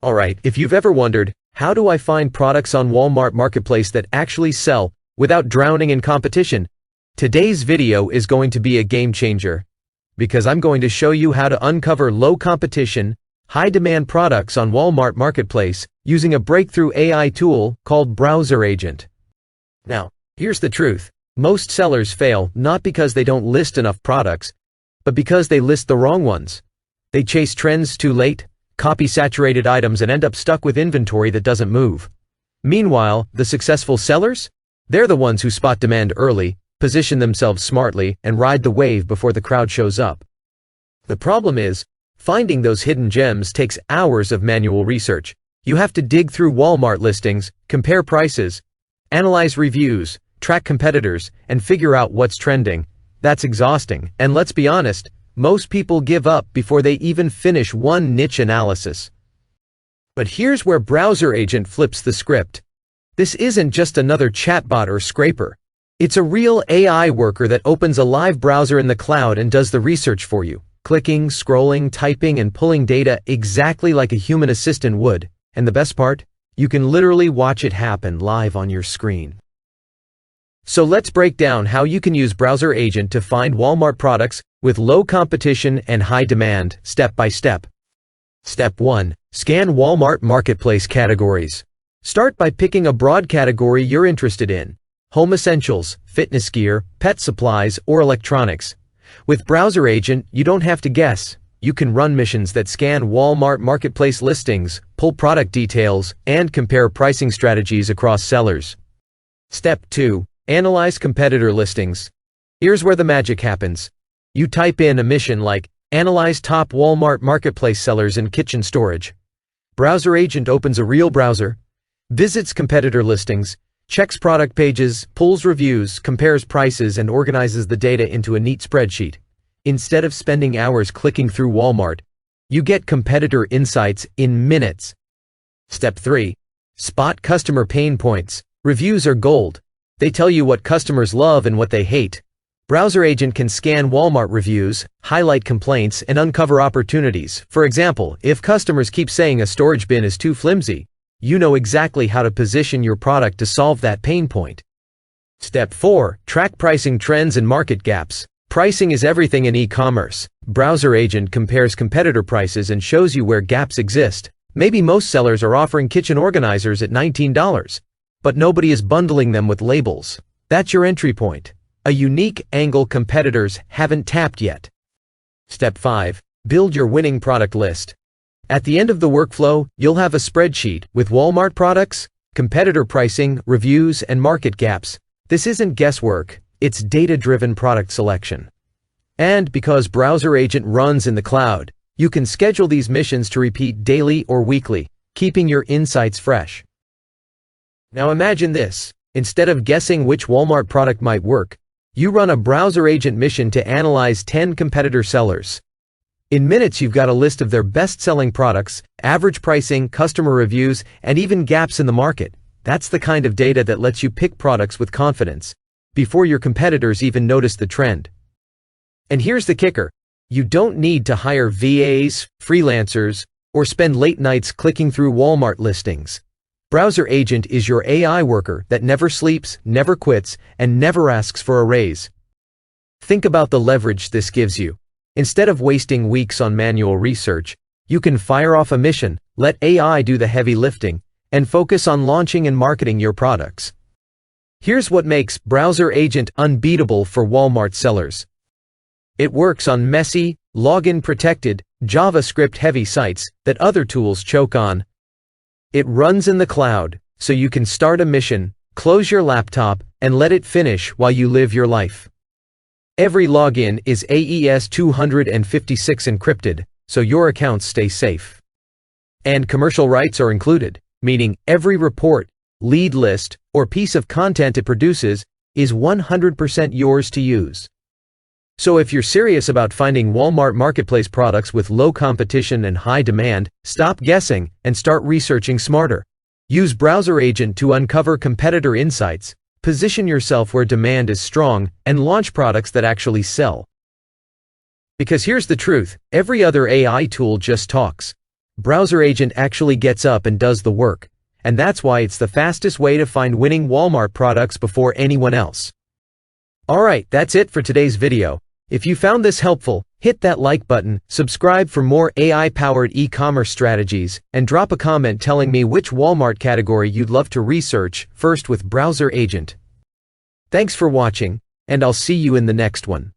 Alright, if you've ever wondered, how do I find products on Walmart Marketplace that actually sell without drowning in competition? Today's video is going to be a game changer, because I'm going to show you how to uncover low competition, high demand products on Walmart Marketplace using a breakthrough AI tool called BrowserAgent. Now, here's the truth. Most sellers fail not because they don't list enough products, but because they list the wrong ones. They chase trends too late, copy saturated items, and end up stuck with inventory that doesn't move. Meanwhile, the successful sellers? They're the ones who spot demand early, position themselves smartly, and ride the wave before the crowd shows up. The problem is, finding those hidden gems takes hours of manual research. You have to dig through Walmart listings, compare prices, analyze reviews, track competitors, and figure out what's trending. That's exhausting, and let's be honest, most people give up before they even finish one niche analysis. But here's where BrowserAgent flips the script. This isn't just another chatbot or scraper. It's a real AI worker that opens a live browser in the cloud and does the research for you, clicking, scrolling, typing, and pulling data exactly like a human assistant would. And the best part? You can literally watch it happen live on your screen. So let's break down how you can use BrowserAgent to find Walmart products with low competition and high demand, step by step. Step 1. Scan Walmart Marketplace categories. Start by picking a broad category you're interested in: home essentials, fitness gear, pet supplies, or electronics. With BrowserAgent, you don't have to guess. You can run missions that scan Walmart Marketplace listings, pull product details, and compare pricing strategies across sellers. Step 2. Analyze competitor listings. Here's where the magic happens. You type in a mission like, analyze top Walmart Marketplace sellers in kitchen storage. BrowserAgent opens a real browser, visits competitor listings, checks product pages, pulls reviews, compares prices, and organizes the data into a neat spreadsheet. Instead of spending hours clicking through Walmart, you get competitor insights in minutes. Step 3. Spot customer pain points. Reviews are gold. They tell you what customers love and what they hate. BrowserAgent can scan Walmart reviews, highlight complaints, and uncover opportunities. For example, if customers keep saying a storage bin is too flimsy, you know exactly how to position your product to solve that pain point. Step 4. Track pricing trends and market gaps. Pricing is everything in e-commerce. BrowserAgent compares competitor prices and shows you where gaps exist. Maybe most sellers are offering kitchen organizers at $19, but nobody is bundling them with labels. That's your entry point. A unique angle competitors haven't tapped yet. Step 5. Build your winning product list. At the end of the workflow, you'll have a spreadsheet with Walmart products, competitor pricing, reviews, and market gaps. This isn't guesswork, it's data-driven product selection. And because BrowserAgent runs in the cloud, you can schedule these missions to repeat daily or weekly, keeping your insights fresh. Now imagine this. Instead of guessing which Walmart product might work, you run a BrowserAgent mission to analyze 10 competitor sellers. In minutes, you've got a list of their best-selling products, average pricing, customer reviews, and even gaps in the market. That's the kind of data that lets you pick products with confidence, before your competitors even notice the trend. And here's the kicker. You don't need to hire VAs, freelancers, or spend late nights clicking through Walmart listings. BrowserAgent is your AI worker that never sleeps, never quits, and never asks for a raise. Think about the leverage this gives you. Instead of wasting weeks on manual research, you can fire off a mission, let AI do the heavy lifting, and focus on launching and marketing your products. Here's what makes BrowserAgent unbeatable for Walmart sellers. It works on messy, login-protected, JavaScript-heavy sites that other tools choke on. It runs in the cloud, so you can start a mission, close your laptop, and let it finish while you live your life. Every login is AES 256 encrypted, so your accounts stay safe. And commercial rights are included, meaning every report, lead list, or piece of content it produces is 100% yours to use. So if you're serious about finding Walmart Marketplace products with low competition and high demand, stop guessing and start researching smarter. Use BrowserAgent to uncover competitor insights, position yourself where demand is strong, and launch products that actually sell. Because here's the truth, every other AI tool just talks. BrowserAgent actually gets up and does the work, and that's why it's the fastest way to find winning Walmart products before anyone else. Alright, that's it for today's video. If you found this helpful, hit that like button, subscribe for more AI-powered e-commerce strategies, and drop a comment telling me which Walmart category you'd love to research first with BrowserAgent. Thanks for watching, and I'll see you in the next one.